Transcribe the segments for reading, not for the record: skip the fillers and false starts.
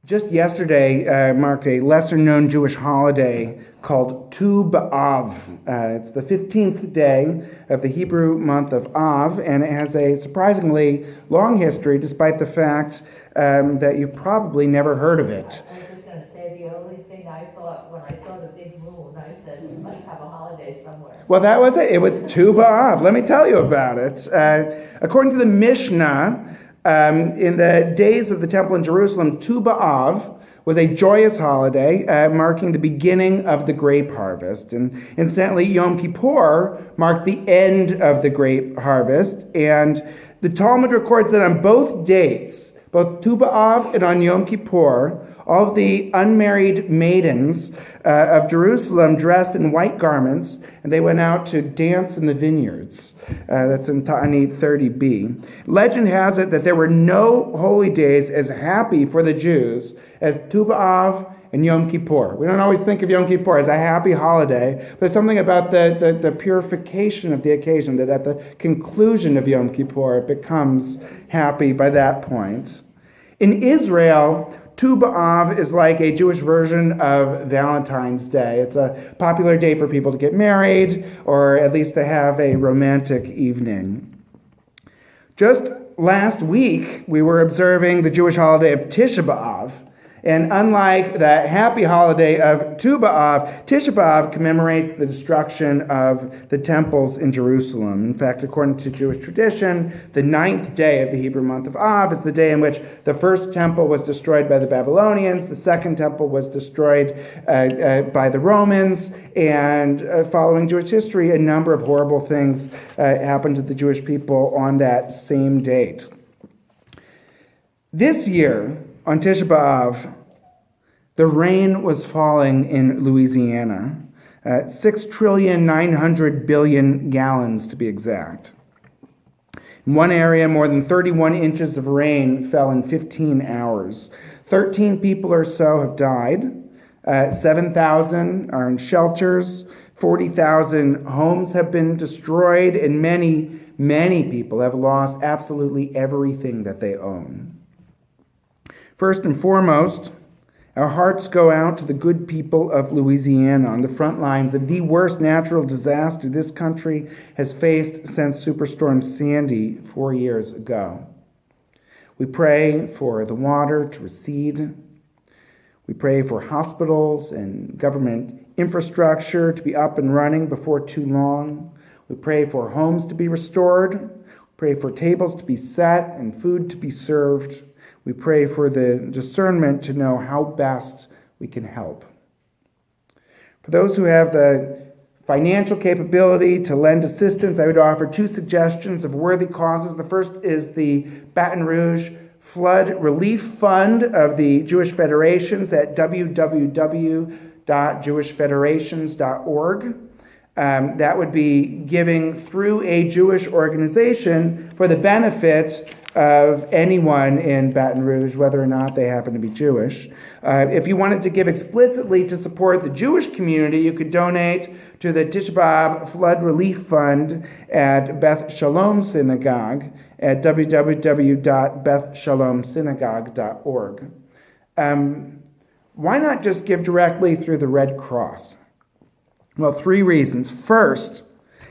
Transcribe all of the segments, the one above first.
Just yesterday marked a lesser-known Jewish holiday called Tu B'Av. It's the 15th day of the Hebrew month of Av, and it has a surprisingly long history, despite the fact that you've probably never heard of it. I was just going to say, the only thing I thought when I saw the big moon, I said, we must have a holiday somewhere. Well, that was it. It was Tu B'Av. Let me tell you about it. According to the Mishnah, in the days of the temple in Jerusalem, Tu B'Av was a joyous holiday marking the beginning of the grape harvest. And incidentally, Yom Kippur marked the end of the grape harvest. And the Talmud records that on both dates, both Tu B'Av and on Yom Kippur, all of the unmarried maidens of Jerusalem dressed in white garments, and they went out to dance in the vineyards. That's in Ta'anit 30b. Legend has it that there were no holy days as happy for the Jews as Tu B'Av and Yom Kippur. We don't always think of Yom Kippur as a happy holiday, but there's something about the purification of the occasion that at the conclusion of Yom Kippur it becomes happy by that point. In Israel, Tu B'Av is like a Jewish version of Valentine's Day. It's a popular day for people to get married, or at least to have a romantic evening. Just last week, we were observing the Jewish holiday of Tishe B'Av. And unlike the happy holiday of Tu B'Av, Tishe B'Av commemorates the destruction of the temples in Jerusalem. In fact, according to Jewish tradition, the 9th day of the Hebrew month of Av is the day in which the first temple was destroyed by the Babylonians, the second temple was destroyed by the Romans, and following Jewish history, a number of horrible things happened to the Jewish people on that same date. This year, on Tishe B'Av, the rain was falling in Louisiana, 6,900,000,000,000 gallons to be exact. In one area, more than 31 inches of rain fell in 15 hours. 13 people or so have died. 7,000 are in shelters. 40,000 homes have been destroyed, and many, many people have lost absolutely everything that they own. First and foremost, our hearts go out to the good people of Louisiana on the front lines of the worst natural disaster this country has faced since Superstorm Sandy 4 years ago. We pray for the water to recede. We pray for hospitals and government infrastructure to be up and running before too long. We pray for homes to be restored. We pray for tables to be set and food to be served. We pray for the discernment to know how best we can help. For those who have the financial capability to lend assistance, I would offer 2 suggestions of worthy causes. The first is the Baton Rouge Flood Relief Fund of the Jewish Federations at www.jewishfederations.org. That would be giving through a Jewish organization for the benefit of anyone in Baton Rouge, whether or not they happen to be Jewish. If you wanted to give explicitly to support the Jewish community, you could donate to the Tishe B'Av Flood Relief Fund at Beth Shalom Synagogue at www.bethshalomsynagogue.org. Why not just give directly through the Red Cross? Well, 3 reasons. First,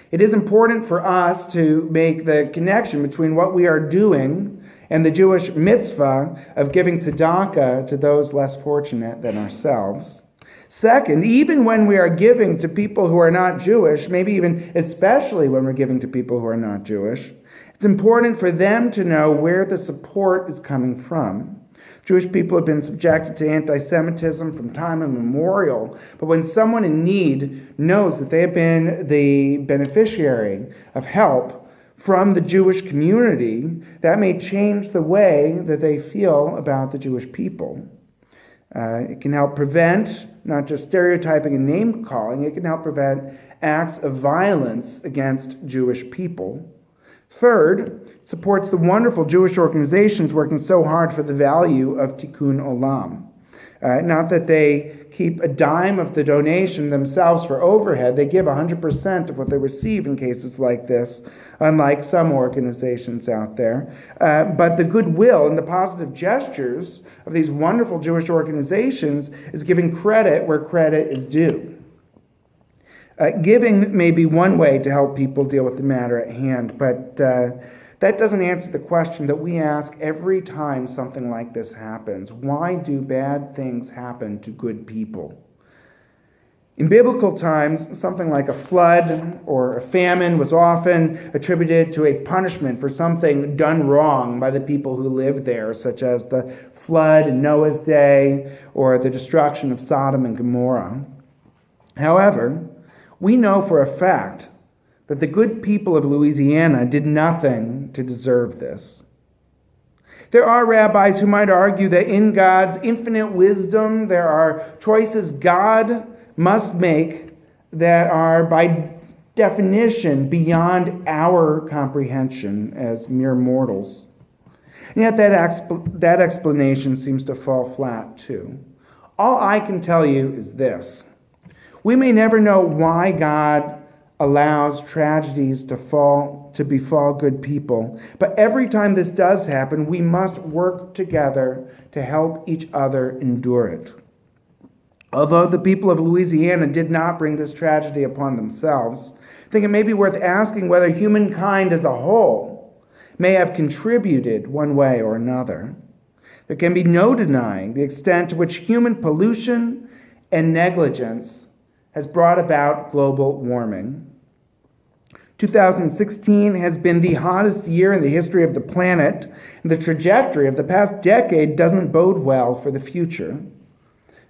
it is important for us to make the connection between what we are doing and the Jewish mitzvah of giving tzedakah to those less fortunate than ourselves. Second, even when we are giving to people who are not Jewish, maybe even especially when we're giving to people who are not Jewish, it's important for them to know where the support is coming from. Jewish people have been subjected to anti-Semitism from time immemorial, but when someone in need knows that they have been the beneficiary of help from the Jewish community, that may change the way that they feel about the Jewish people. It can help prevent not just stereotyping and name-calling, it can help prevent acts of violence against Jewish people. Third, it supports the wonderful Jewish organizations working so hard for the value of Tikkun Olam. Not that they keep a dime of the donation themselves for overhead. They give 100% of what they receive in cases like this, unlike some organizations out there. But the goodwill and the positive gestures of these wonderful Jewish organizations is giving credit where credit is due. Giving may be one way to help people deal with the matter at hand, but that doesn't answer the question that we ask every time something like this happens. Why do bad things happen to good people? In biblical times, something like a flood or a famine was often attributed to a punishment for something done wrong by the people who lived there, such as the flood in Noah's day or the destruction of Sodom and Gomorrah. However, we know for a fact that the good people of Louisiana did nothing to deserve this. There are rabbis who might argue that in God's infinite wisdom, there are choices God must make that are by definition beyond our comprehension as mere mortals. And yet that explanation seems to fall flat too. All I can tell you is this. We may never know why God allows tragedies to befall good people, but every time this does happen, we must work together to help each other endure it. Although the people of Louisiana did not bring this tragedy upon themselves, I think it may be worth asking whether humankind as a whole may have contributed one way or another. There can be no denying the extent to which human pollution and negligence has brought about global warming. 2016 has been the hottest year in the history of the planet, and the trajectory of the past decade doesn't bode well for the future.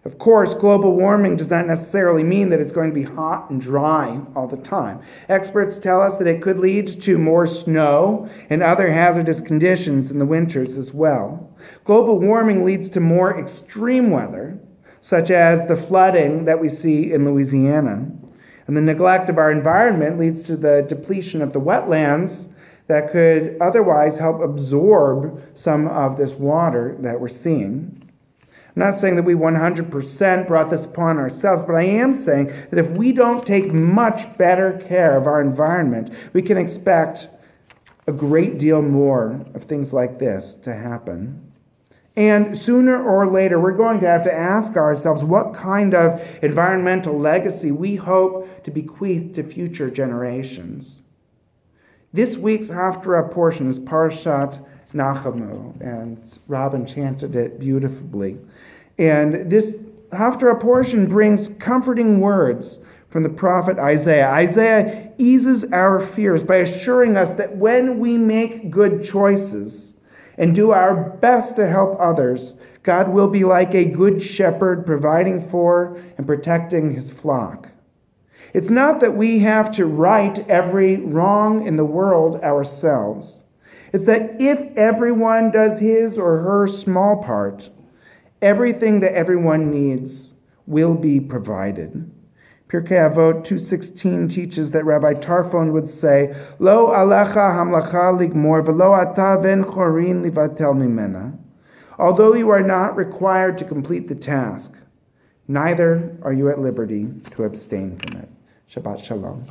Of course, global warming does not necessarily mean that it's going to be hot and dry all the time. Experts tell us that it could lead to more snow and other hazardous conditions in the winters as well. Global warming leads to more extreme weather, such as the flooding that we see in Louisiana. And the neglect of our environment leads to the depletion of the wetlands that could otherwise help absorb some of this water that we're seeing. I'm not saying that we 100% brought this upon ourselves, but I am saying that if we don't take much better care of our environment, we can expect a great deal more of things like this to happen. And sooner or later, we're going to have to ask ourselves what kind of environmental legacy we hope to bequeath to future generations. This week's Haftarah portion is Parshat Nachamu, and Robin chanted it beautifully. And this Haftarah portion brings comforting words from the prophet Isaiah. Isaiah eases our fears by assuring us that when we make good choices and do our best to help others, God will be like a good shepherd providing for and protecting his flock. It's not that we have to right every wrong in the world ourselves. It's that if everyone does his or her small part, everything that everyone needs will be provided. Pirkei Avot 2:16 teaches that Rabbi Tarfon would say, Lo alecha hamlacha ligmor v'lo ata ven chorin livatel mimena. Although you are not required to complete the task, neither are you at liberty to abstain from it. Shabbat Shalom.